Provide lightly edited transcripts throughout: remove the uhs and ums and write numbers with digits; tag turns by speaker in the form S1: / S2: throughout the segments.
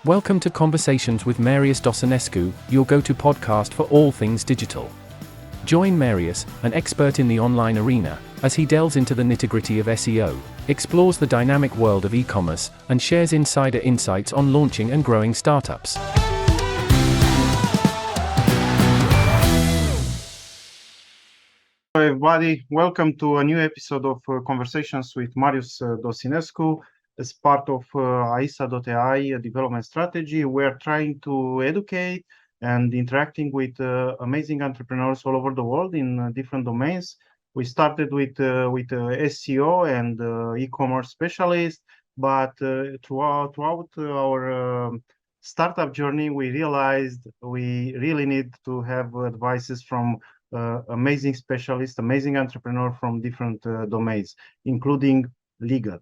S1: Welcome to Conversations with Marius Dosinescu, your go-to podcast for all things digital. Join Marius, an expert in the online arena, as he delves into the nitty-gritty of SEO, explores the dynamic world of e-commerce, and shares insider insights on launching and growing startups.
S2: Hello everybody, welcome to a new episode of Conversations with Marius Dosinescu. As part of AISA.ai development strategy, we are trying to educate and interacting with amazing entrepreneurs all over the world in different domains. We started with SEO and e-commerce specialists, but throughout our startup journey, we realized we really need to have advices from amazing specialists, amazing entrepreneurs from different domains, including legal.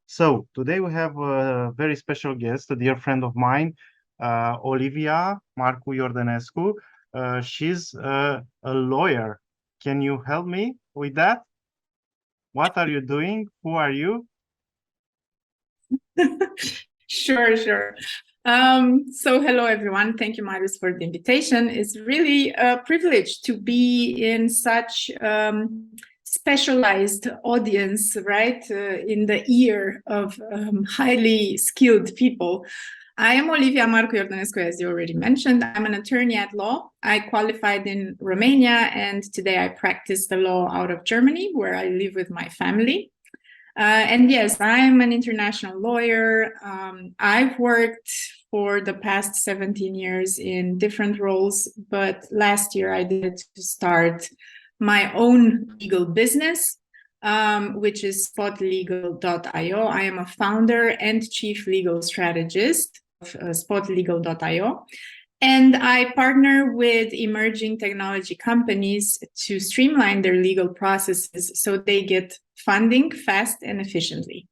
S2: So today we have a very special guest, a dear friend of mine, Olivia Marcu-Iordanescu. She's a lawyer. Can you help me with that? What are you doing? Who are you?
S3: Sure. So hello, everyone. Thank you, Marius, for the invitation. It's really a privilege to be in such specialized audience, right, in the ear of highly skilled people. I am Olivia Marcu-Iordanescu, as you already mentioned. I'm an attorney at law. I qualified in Romania, and today I practice the law out of Germany, where I live with my family. And yes, I'm an international lawyer. I've worked for the past 17 years in different roles, but last year I did to start my own legal business, which is spotlegal.io. I am a founder and chief legal strategist of spotlegal.io. And I partner with emerging technology companies to streamline their legal processes so they get funding fast and efficiently.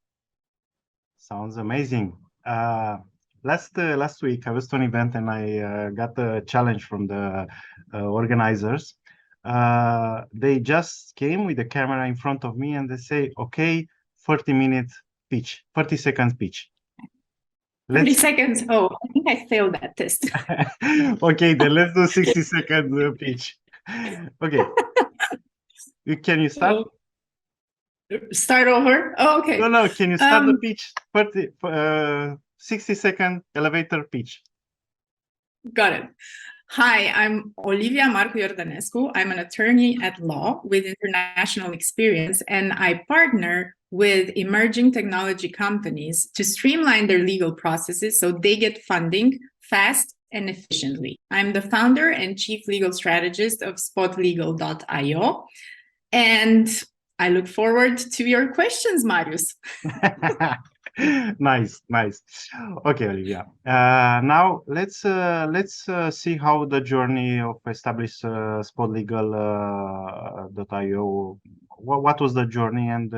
S2: Sounds amazing. Last week I was to an event and I got a challenge from the organizers. They just came with the camera in front of me and they say, okay, 30-minute pitch, 30 seconds pitch.
S3: 30 seconds. Oh, I think I failed that test.
S2: Okay, then let's do 60-second pitch. Okay. Can you start?
S3: Start over? Oh, okay.
S2: No. Can you start the pitch? 60-second elevator pitch.
S3: Got it. Hi, I'm Olivia Marcu-Iordanescu. I'm an attorney at law with international experience, and I partner with emerging technology companies to streamline their legal processes so they get funding fast and efficiently. I'm the founder and chief legal strategist of spotlegal.io, and I look forward to your questions, Marius.
S2: Nice. Okay, Olivia. Now let's see how the journey of establish spotlegal.io. What was the journey, and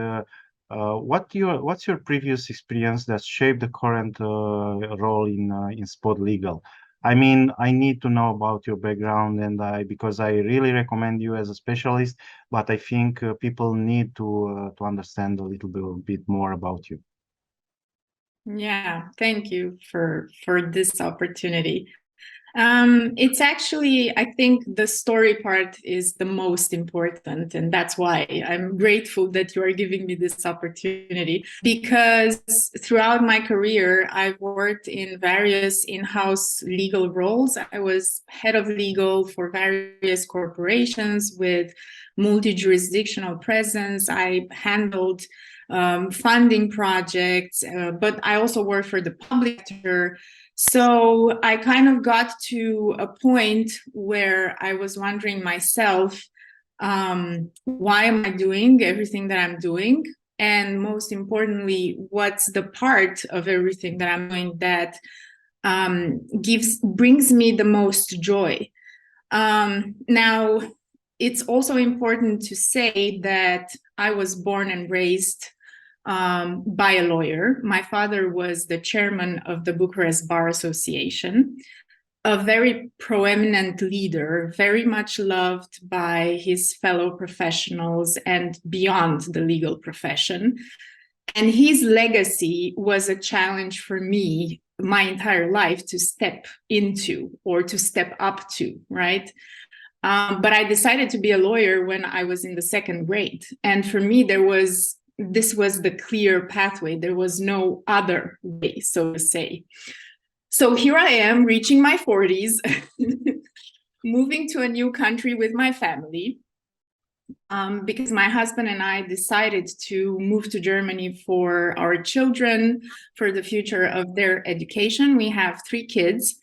S2: what's your previous experience that shaped the current role in Spot Legal? I mean, I need to know about your background, and because I really recommend you as a specialist, but I think people need to understand a little bit more about you.
S3: Yeah, thank you for this opportunity. It's actually, I think the story part is the most important, and that's why I'm grateful that you are giving me this opportunity, because throughout my career, I've worked in various in-house legal roles. I was head of legal for various corporations with multi-jurisdictional presence. I handled funding projects, but I also worked for the public sector. So I kind of got to a point where I was wondering myself, why am I doing everything that I'm doing? And most importantly, what's the part of everything that I'm doing that brings me the most joy? Now, it's also important to say that I was born and raised by a lawyer. My father was the chairman of the Bucharest Bar Association, a very proeminent leader, very much loved by his fellow professionals and beyond the legal profession. And his legacy was a challenge for me my entire life to step into or to step up to, right? But I decided to be a lawyer when I was in the second grade. And for me, this was the clear pathway. There was no other way, so to say. So here I am reaching my 40s, moving to a new country with my family, because my husband and I decided to move to Germany for our children, for the future of their education. We have 3 kids,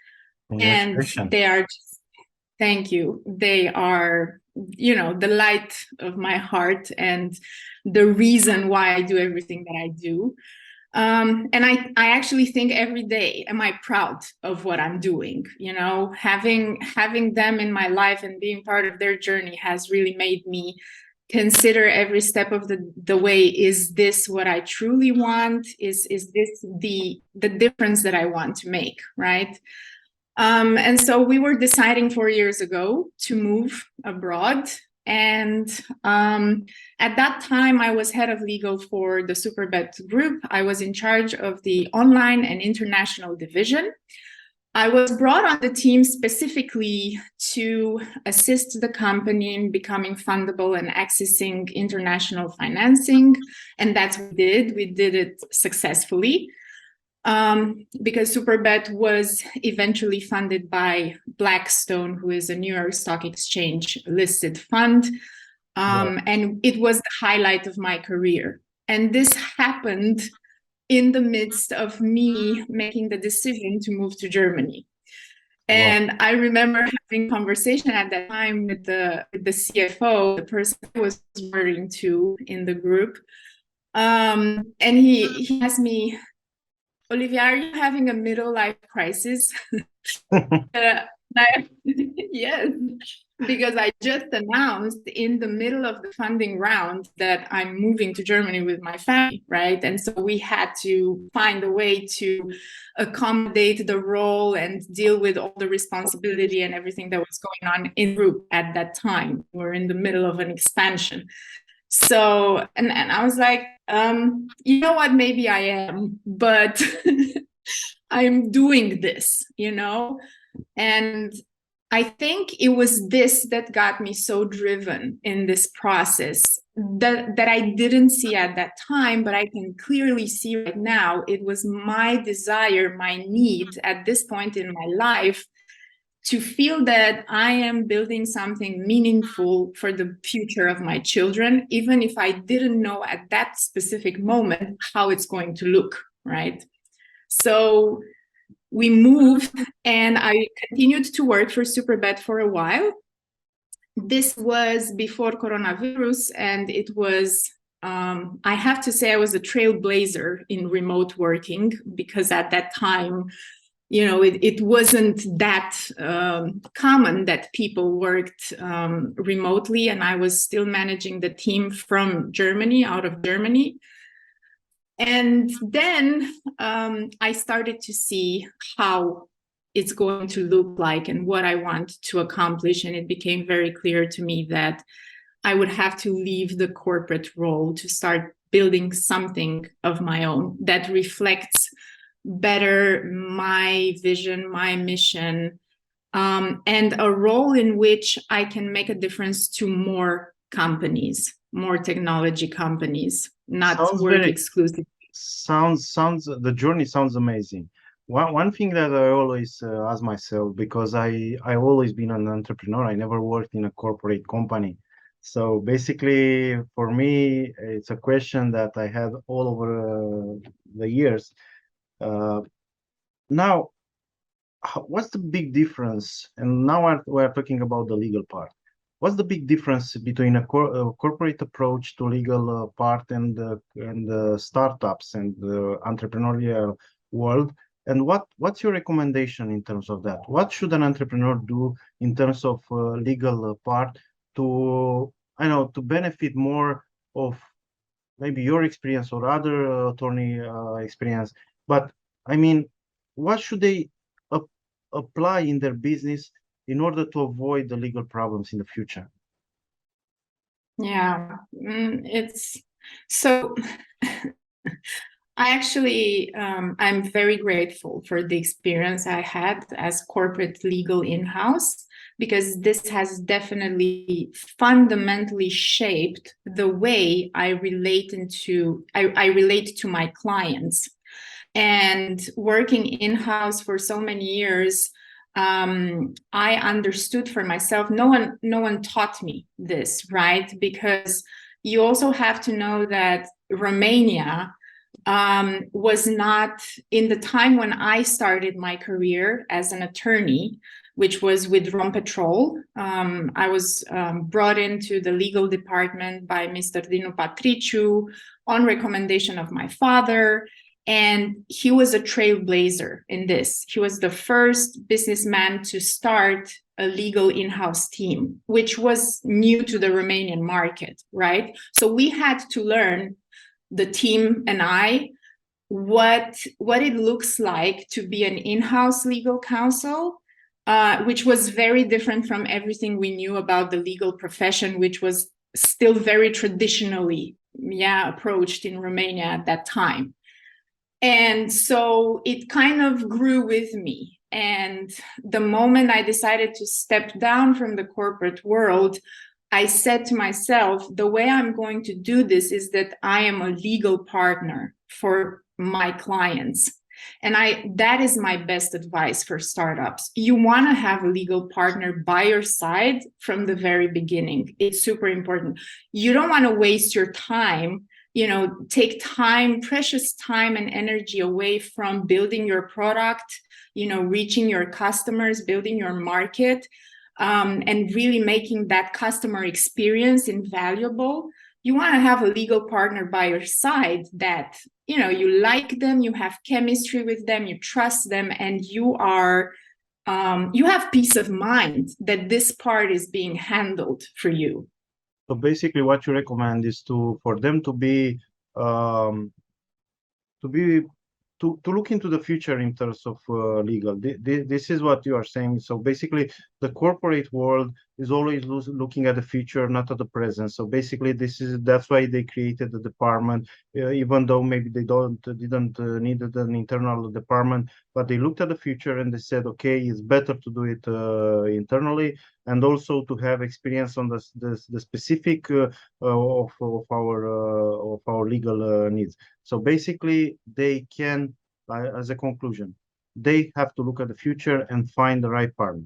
S3: and they are just, thank you. They are, you know, the light of my heart and the reason why I do everything that I do. And I actually think every day, am I proud of what I'm doing? You know, having them in my life and being part of their journey has really made me consider every step of the way. Is this what I truly want? Is this the difference that I want to make, right? And so we were deciding 4 years ago to move abroad. And at that time, I was head of legal for the Superbet group. I was in charge of the online and international division. I was brought on the team specifically to assist the company in becoming fundable and accessing international financing. And that's what we did. We did it successfully. Because Superbet was eventually funded by Blackstone, who is a New York Stock Exchange listed fund. And it was the highlight of my career. And this happened in the midst of me making the decision to move to Germany. And I remember having a conversation at that time with the CFO, the person I was referring to in the group. And he asked me, Olivia, are you having a middle life crisis? Yes, because I just announced in the middle of the funding round that I'm moving to Germany with my family, right? And so we had to find a way to accommodate the role and deal with all the responsibility and everything that was going on in group at that time. We're in the middle of an expansion. So, and I was like, you know what, maybe I am, but I'm doing this, you know? And I think it was this that got me so driven in this process that I didn't see at that time, but I can clearly see right now. It was my desire, my need at this point in my life to feel that I am building something meaningful for the future of my children, even if I didn't know at that specific moment how it's going to look, right? So we moved and I continued to work for Superbet for a while. This was before coronavirus, and it was, I have to say, I was a trailblazer in remote working, because at that time, you know, it wasn't that common that people worked remotely, and I was still managing the team from Germany, out of Germany. And then I started to see how it's going to look like and what I want to accomplish. And it became very clear to me that I would have to leave the corporate role to start building something of my own that reflects better my vision, my mission, and a role in which I can make a difference to more companies, more technology companies, not work exclusively.
S2: The journey sounds amazing. One thing that I always ask myself, because I always been an entrepreneur, I never worked in a corporate company. So basically, for me, it's a question that I had all over the years. Now, what's the big difference? And now we're talking about the legal part. What's the big difference between a corporate approach to legal part and startups and the entrepreneurial world? And what's your recommendation in terms of that? What should an entrepreneur do in terms of legal part to, I know, to benefit more of maybe your experience or other attorney experience? But I mean, what should they apply in their business in order to avoid the legal problems in the future?
S3: Yeah, it's so I actually, I'm very grateful for the experience I had as corporate legal in-house, because this has definitely fundamentally shaped the way I relate I relate to my clients. And working in-house for so many years, I understood for myself, no one taught me this, right? Because you also have to know that Romania was not, in the time when I started my career as an attorney, which was with Rompetrol. I was brought into the legal department by Mr. Dinu Patriciu on recommendation of my father. And he was a trailblazer in this. He was the first businessman to start a legal in-house team, which was new to the Romanian market, right? So we had to learn, the team and I, what it looks like to be an in-house legal counsel, which was very different from everything we knew about the legal profession, which was still very traditionally, approached in Romania at that time. And so it kind of grew with me. And the moment I decided to step down from the corporate world, I said to myself, the way I'm going to do this is that I am a legal partner for my clients. And that is my best advice for startups. You want to have a legal partner by your side from the very beginning. It's super important. You don't want to waste your time, take time, precious time and energy away from building your product, reaching your customers, building your market, and really making that customer experience invaluable. You want to have a legal partner by your side that, you like them, you have chemistry with them, you trust them, and you have peace of mind that this part is being handled for you.
S2: So basically, what you recommend is for them to be to look into the future in terms of legal. This is what you are saying. So basically, the corporate world is always looking at the future, not at the present. So basically, that's why they created the department, even though maybe they didn't need an internal department, but they looked at the future and they said, okay, it's better to do it internally, and also to have experience on the specific of our legal needs. So basically, they can, as a conclusion, they have to look at the future and find the right partner.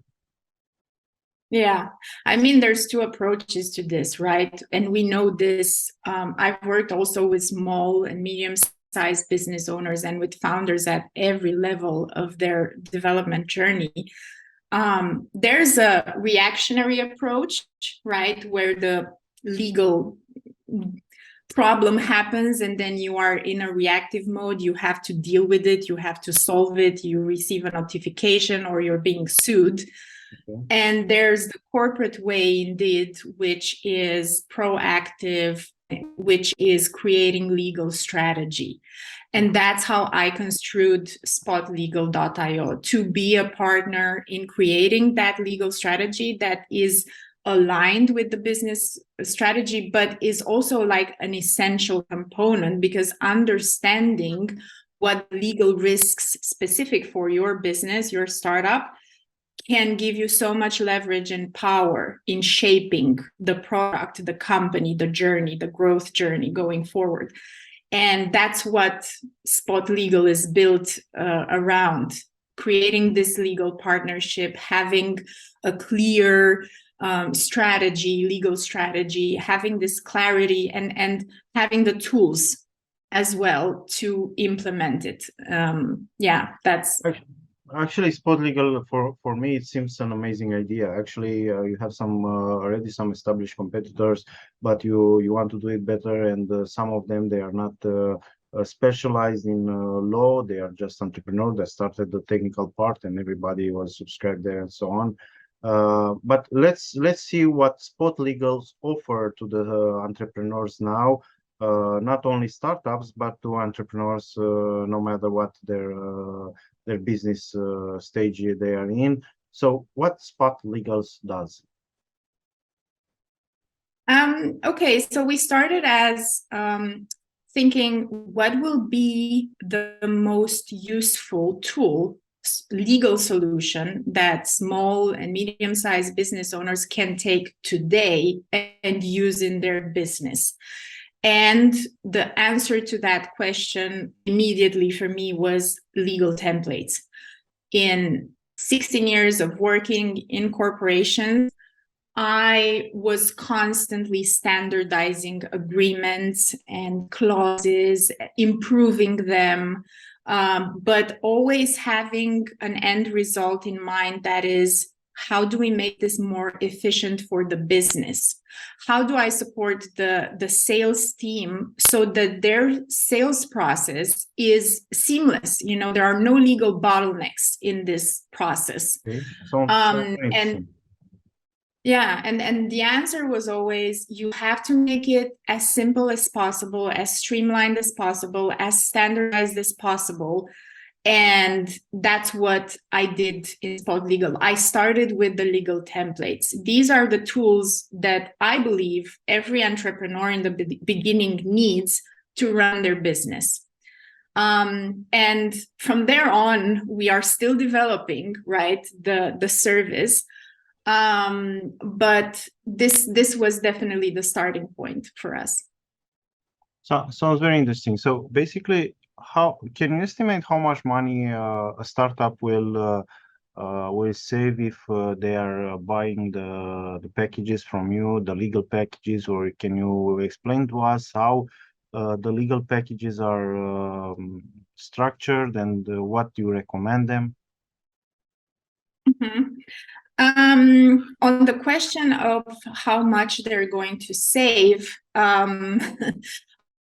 S3: Yeah, I mean, there's two approaches to this, right? And we know this. I've worked also with small and medium-sized business owners and with founders at every level of their development journey. There's a reactionary approach, right, where the legal problem happens and then you are in a reactive mode. You have to deal with it, you have to solve it, you receive a notification or you're being sued. Okay. And there's the corporate way indeed, which is proactive, which is creating legal strategy. And that's how I construed spotlegal.io, to be a partner in creating that legal strategy that is aligned with the business strategy, but is also like an essential component, because understanding what legal risks specific for your business, your startup, can give you so much leverage and power in shaping the product, the company, the journey, the growth journey going forward. And that's what Spot Legal is built around, creating this legal partnership, having a clear strategy, legal strategy, having this clarity and having the tools as well to implement it. That's...
S2: Actually, Spot Legal, for me, it seems an amazing idea. Actually, you have already some established competitors, but you want to do it better, and some of them, they are not specialized in law. They are just entrepreneurs that started the technical part, and everybody was subscribed there and so on. But let's see what Spot Legals offer to the entrepreneurs now. Not only startups, but to entrepreneurs, no matter what their business stage they are in. So what Spot Legals does?
S3: Okay, so we started as thinking what will be the most useful tool, legal solution that small and medium-sized business owners can take today and use in their business. And the answer to that question immediately for me was legal templates. In 16 years of working in corporations, I was constantly standardizing agreements and clauses, improving them, but always having an end result in mind, that is, how do we make this more efficient for the business? How do I support the sales team so that their sales process is seamless? You know, there are no legal bottlenecks in this process.
S2: Okay. Sounds very
S3: And
S2: interesting.
S3: yeah, and the answer was always, you have to make it as simple as possible, as streamlined as possible, as standardized as possible. And that's what I did in Spot Legal. I started with the legal templates. These are the tools that I believe every entrepreneur in the beginning needs to run their business. And from there on, we are still developing, right, the service. But this was definitely the starting point for us.
S2: So, sounds very interesting. So basically, how can you estimate how much money a startup will save if they are buying the packages from you, the legal packages, or can you explain to us how the legal packages are structured and what you recommend them?
S3: Mm-hmm. On the question of how much they're going to save,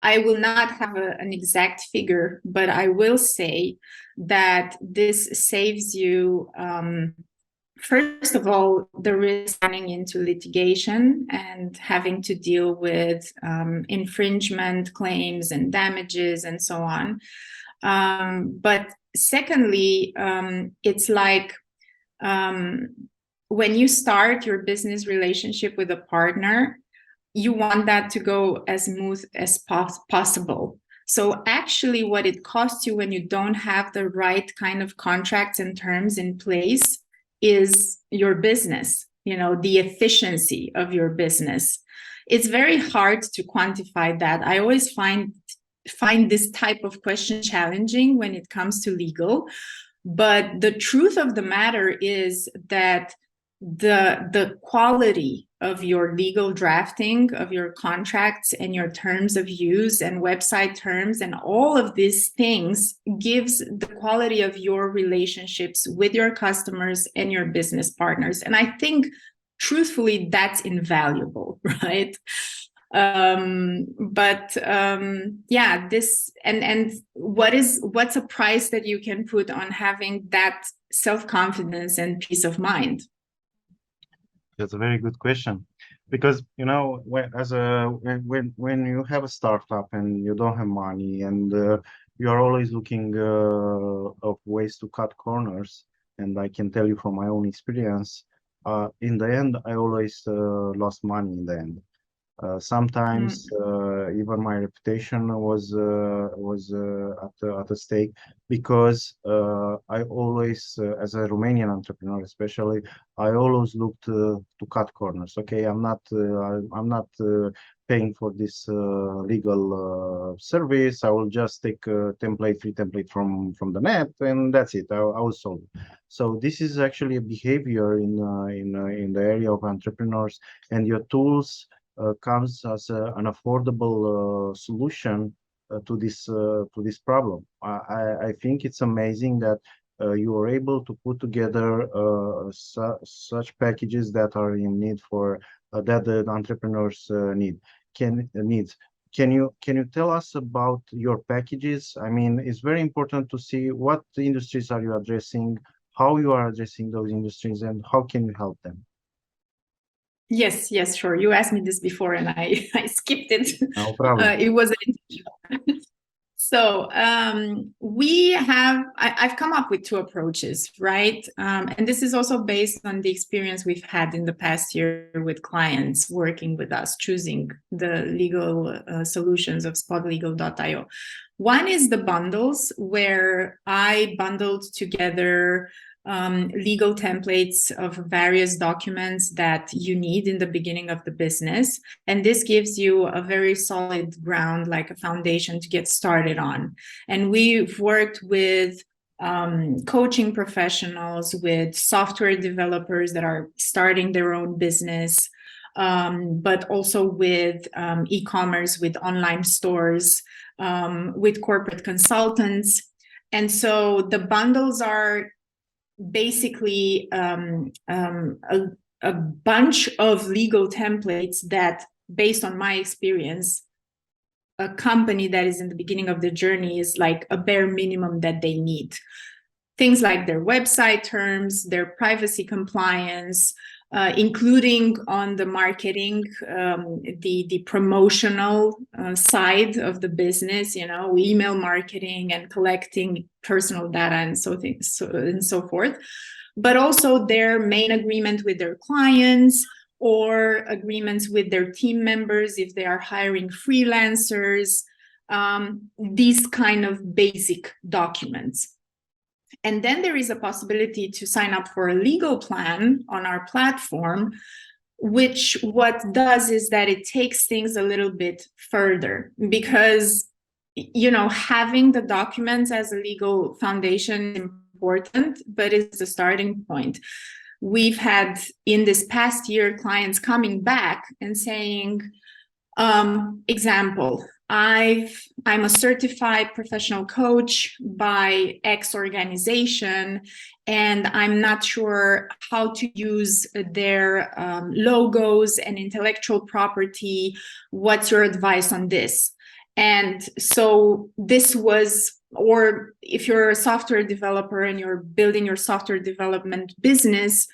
S3: I will not have an exact figure, but I will say that this saves you, first of all, the risk running into litigation and having to deal with infringement claims and damages and so on. But secondly, it's like, when you start your business relationship with a partner, you want that to go as smooth as possible. So actually what it costs you when you don't have the right kind of contracts and terms in place is your business, you know, the efficiency of your business. It's very hard to quantify that. I always find this type of question challenging when it comes to legal. But the truth of the matter is that the quality of your legal drafting of your contracts and your terms of use and website terms and all of these things gives the quality of your relationships with your customers and your business partners. And I think, truthfully, that's invaluable, right? Yeah, this and what's a price that you can put on having that self-confidence and peace of mind?
S2: That's a very good question, because you know, when you have a startup and you don't have money and you are always looking of ways to cut corners, and I can tell you from my own experience, in the end, I always lost money in the end. Sometimes even my reputation was at a stake, because I always, as a Romanian entrepreneur especially, I always looked to cut corners. Okay, I'm not paying for this legal service. I will just take a free template from the net, and that's it. I will solve it. So this is actually a behavior in the area of entrepreneurs, and your tools comes as an affordable solution to this problem. I think it's amazing that you are able to put together such packages that are in need for that the entrepreneurs needs. Can you tell us about your packages? I mean, it's very important to see what industries are you addressing, how you are addressing those industries, and how can you help them.
S3: Yes, sure. You asked me this before and I skipped it.
S2: No problem.
S3: It was So I've come up with two approaches, right? And this is also based on the experience we've had in the past year with clients working with us, choosing the legal solutions of spotlegal.io. One is the bundles, where I bundled together legal templates of various documents that you need in the beginning of the business. And this gives you a very solid ground, like a foundation to get started on. And we've worked with coaching professionals, with software developers that are starting their own business, but also with e-commerce, with online stores, with corporate consultants. And so the bundles are basically a bunch of legal templates that, based on my experience, a company that is in the beginning of the journey is like a bare minimum that they need. Things like their website terms, their privacy compliance, including on the marketing, the promotional side of the business, email marketing and collecting personal data and so forth, but also their main agreement with their clients, or agreements with their team members if they are hiring freelancers, these kind of basic documents. And then there is a possibility to sign up for a legal plan on our platform, which what does is that it takes things a little bit further, because having the documents as a legal foundation is important, but it's a starting point. We've had in this past year clients coming back and saying, example, I'm a certified professional coach by X organization, and I'm not sure how to use their logos and intellectual property. What's your advice on this? And so this was, or if you're a software developer and you're building your software development business,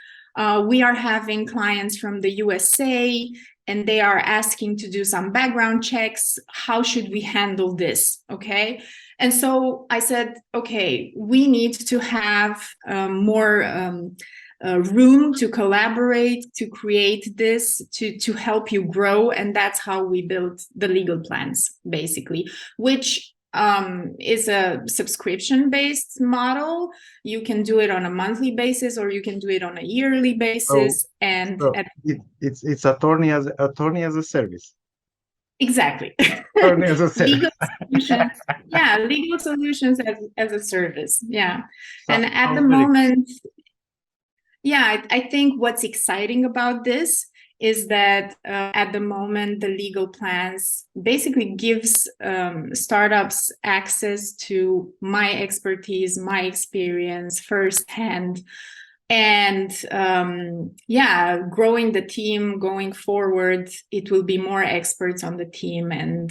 S3: we are having clients from the USA, and they are asking to do some background checks. How should we handle this? Okay. And so I said, okay, we need to have more room to collaborate, to create this, to help you grow. And that's how we built the legal plans, basically, which is a subscription-based model. You can do it on a monthly basis, or you can do it on a yearly basis.
S2: It's attorney as a service.
S3: Exactly.
S2: Attorney as a service.
S3: Legal solutions. Yeah, legal solutions as a service. Yeah. And at the moment, I think what's exciting about this is that at the moment, the legal plans basically gives startups access to my expertise, my experience firsthand, and growing the team going forward. It will be more experts on the team, and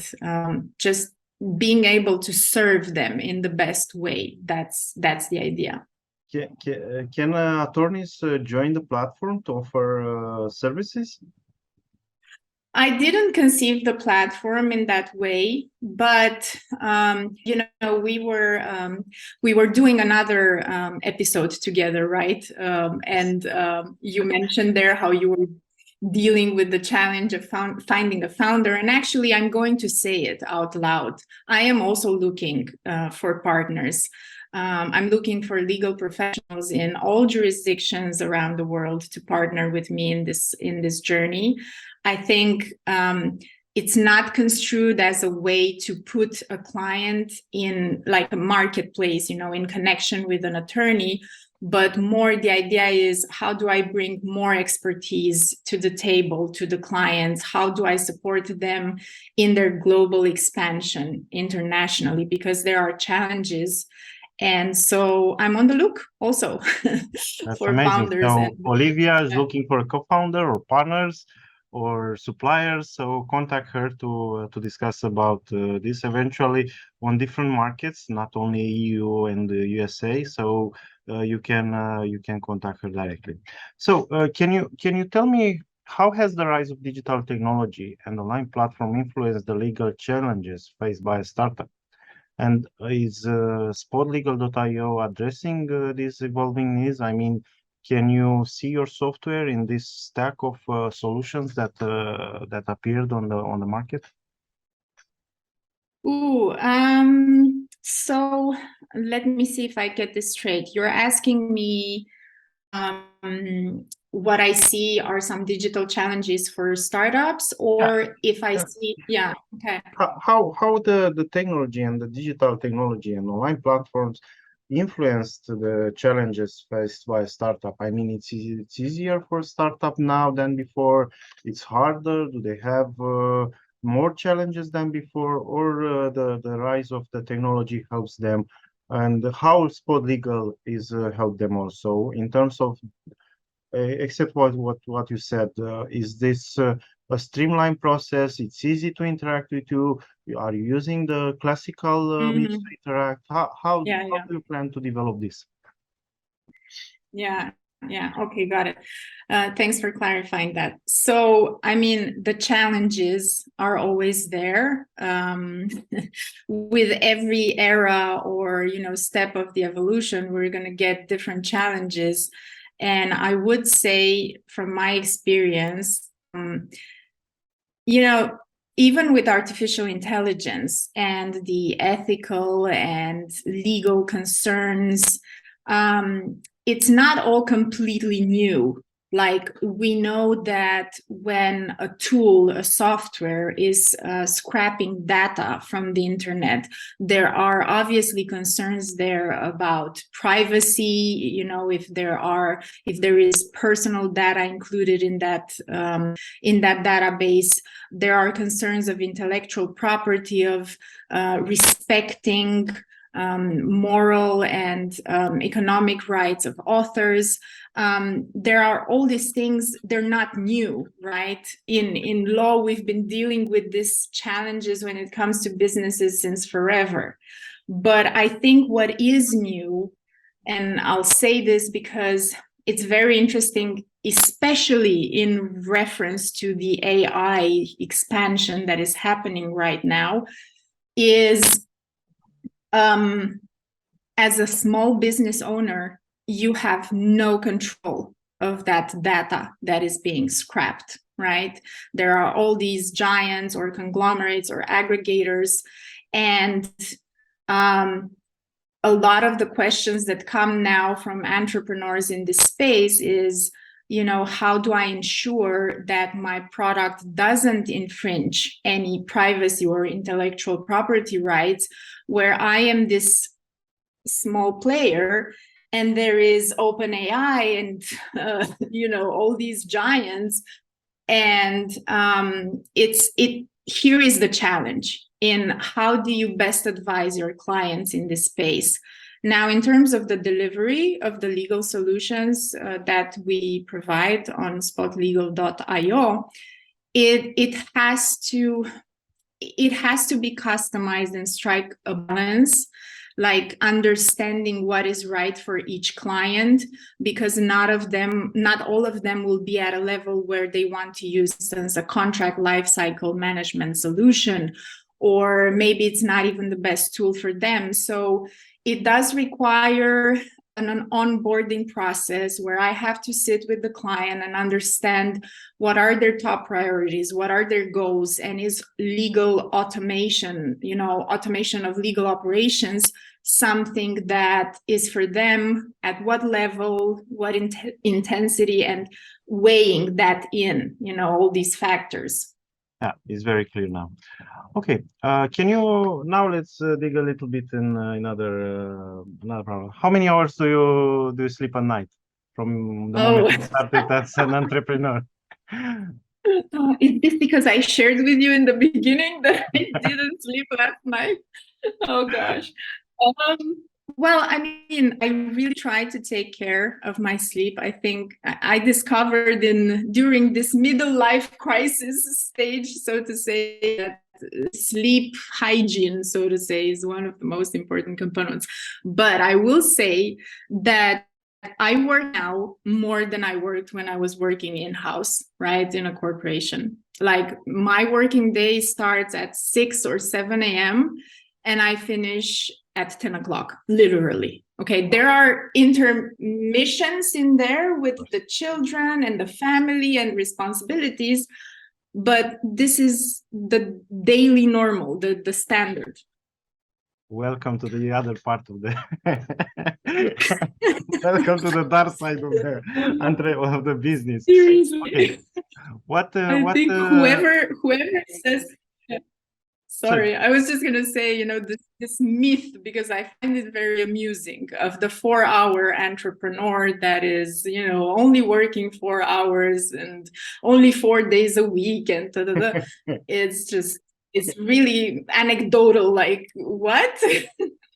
S3: just being able to serve them in the best way. That's the idea.
S2: Can attorneys join the platform to offer services?
S3: I didn't conceive the platform in that way, but we were doing another episode together, right? And you mentioned there how you were dealing with the challenge of finding a founder. And actually, I'm going to say it out loud. I am also looking for partners. I'm looking for legal professionals in all jurisdictions around the world to partner with me in this journey. I think it's not construed as a way to put a client in like a marketplace, in connection with an attorney, but more the idea is, how do I bring more expertise to the table, to the clients? How do I support them in their global expansion internationally? Because there are challenges. And so I'm on the look also for
S2: amazing.
S3: Founders.
S2: So Olivia is looking for a co-founder or partners or suppliers. So contact her to discuss about this eventually on different markets, not only EU and the USA. So you can contact her directly. So can you tell me, how has the rise of digital technology and online platform influenced the legal challenges faced by a startup? And is spotlegal.io addressing these evolving needs? I mean, can you see your software in this stack of solutions that appeared on the market?
S3: Ooh, so let me see if I get this straight. You're asking me what I see are some digital challenges for startups, or if I see, yeah, okay.
S2: How the technology and the digital technology and online platforms influenced the challenges faced by a startup? I mean, it's easier for a startup now than before. It's harder. Do they have more challenges than before, or the rise of the technology helps them? And how Spot Legal is help them also in terms of except what you said, is this a streamlined process? It's easy to interact with you. Are you using the classical means to interact? How
S3: Yeah,
S2: do you plan to develop this?
S3: yeah, okay, got it. Thanks for clarifying that. So, I mean, the challenges are always there. With every era or, step of the evolution, we're going to get different challenges. And I would say, from my experience, even with artificial intelligence and the ethical and legal concerns, it's not all completely new. Like, we know that when a tool, a software is scrapping data from the internet, there are obviously concerns there about privacy, if there is personal data included in that database. There are concerns of intellectual property, of respecting moral and economic rights of authors. There are all these things. They're not new, right? In law, we've been dealing with these challenges when it comes to businesses since forever. But I think what is new, and I'll say this because it's very interesting, especially in reference to the AI expansion that is happening right now, is as a small business owner, you have no control of that data that is being scrapped, right? There are all these giants or conglomerates or aggregators, and a lot of the questions that come now from entrepreneurs in this space is, how do I ensure that my product doesn't infringe any privacy or intellectual property rights, where I am this small player and there is OpenAI and all these giants, and here is the challenge in how do you best advise your clients in this space. Now, in terms of the delivery of the legal solutions that we provide on spotlegal.io, it has to be customized and strike a balance, like understanding what is right for each client, because not all of them will be at a level where they want to use, for instance, a contract lifecycle management solution, or maybe it's not even the best tool for them. So it does require an onboarding process where I have to sit with the client and understand what are their top priorities, what are their goals, and is legal automation, automation of legal operations, something that is for them, at what level, what intensity, and weighing that in, all these factors.
S2: Yeah, it's very clear now. Okay, can you now let's dig a little bit in another problem. How many hours do you sleep at night from the moment you started as an entrepreneur?
S3: Is this because I shared with you in the beginning that I didn't sleep last night? Oh gosh. Well, I mean, I really try to take care of my sleep. I think I discovered during this middle life crisis stage, so to say, that sleep hygiene, so to say, is one of the most important components. But I will say that I work now more than I worked when I was working in-house, right, in a corporation. Like, my working day starts at 6 or 7 a.m. and I finish at 10 o'clock, literally. Okay, there are intermissions in there with the children and the family and responsibilities, but this is the daily normal, the standard.
S2: Welcome to the other part of the welcome to the dark side of the business.
S3: Seriously.
S2: Okay.
S3: I think whoever says, sorry, I was just gonna say, this myth, because I find it very amusing, of the 4-hour entrepreneur that is, only working 4 hours and only 4 days a week and it's really anecdotal, like, what?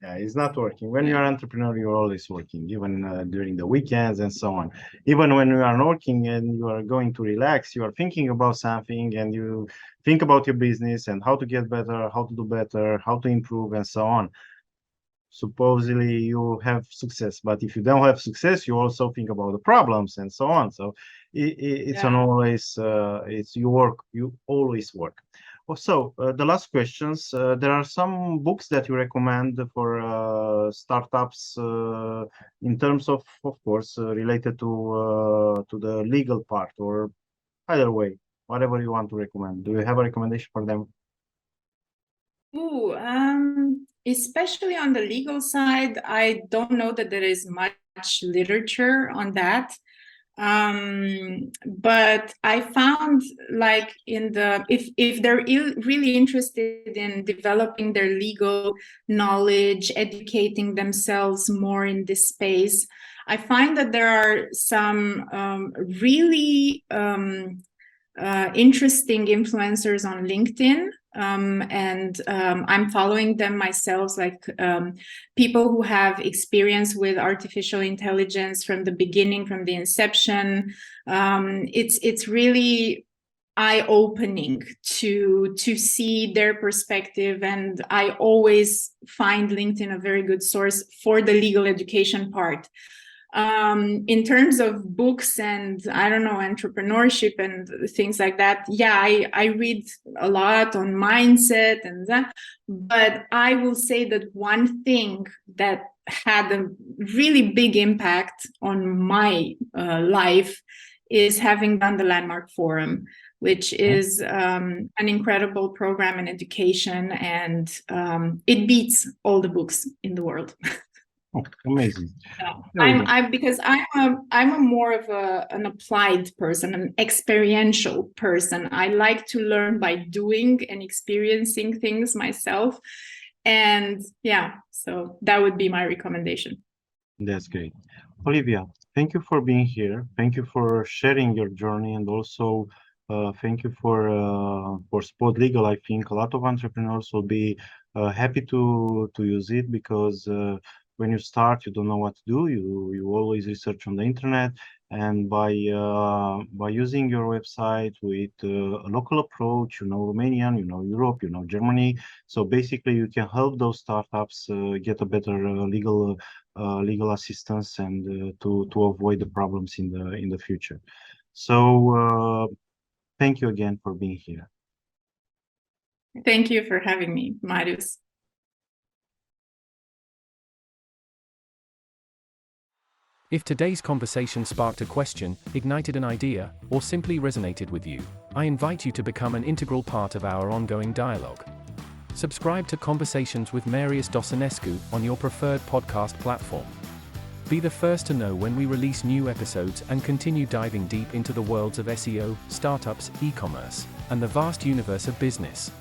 S2: Yeah, it's not working. When you're an entrepreneur, you're always working, even during the weekends and so on. Even when you are working and you are going to relax, you are thinking about something and you think about your business and how to get better, how to do better, how to improve, and so on. Supposedly you have success, but if you don't have success, you also think about the problems and so on. So it's an always, you always work. So the last questions, there are some books that you recommend for startups in terms of course, related to the legal part, or either way, whatever you want to recommend. Do you have a recommendation for them?
S3: Ooh, especially on the legal side, I don't know that there is much literature on that. But I found, like, if they're really interested in developing their legal knowledge, educating themselves more in this space, I find that there are some really interesting influencers on LinkedIn. I'm following them myself, like people who have experience with artificial intelligence from the beginning, from the inception. It's really eye-opening to see their perspective, and I always find LinkedIn a very good source for the legal education part. In terms of books and, I don't know, entrepreneurship and things like that, I read a lot on mindset and that, but I will say that one thing that had a really big impact on my life is having done the Landmark Forum, which is an incredible program in education, and it beats all the books in the world.
S2: Oh, amazing.
S3: Because I'm a more of an applied person, an experiential person. I like to learn by doing and experiencing things myself. And so that would be my recommendation.
S2: That's great. Olivia, thank you for being here. Thank you for sharing your journey, and also thank you for Spot Legal. I think a lot of entrepreneurs will be happy to use it, because when you start, you don't know what to do. You always research on the internet, and by using your website with a local approach, Romanian, Europe, Germany. So basically, you can help those startups get a better legal assistance, and to avoid the problems in the future. So thank you again for being here.
S3: Thank you for having me, Marius.
S1: If today's conversation sparked a question, ignited an idea, or simply resonated with you, I invite you to become an integral part of our ongoing dialogue. Subscribe to Conversations with Marius Dosinescu on your preferred podcast platform. Be the first to know when we release new episodes, and continue diving deep into the worlds of SEO, startups, e-commerce, and the vast universe of business.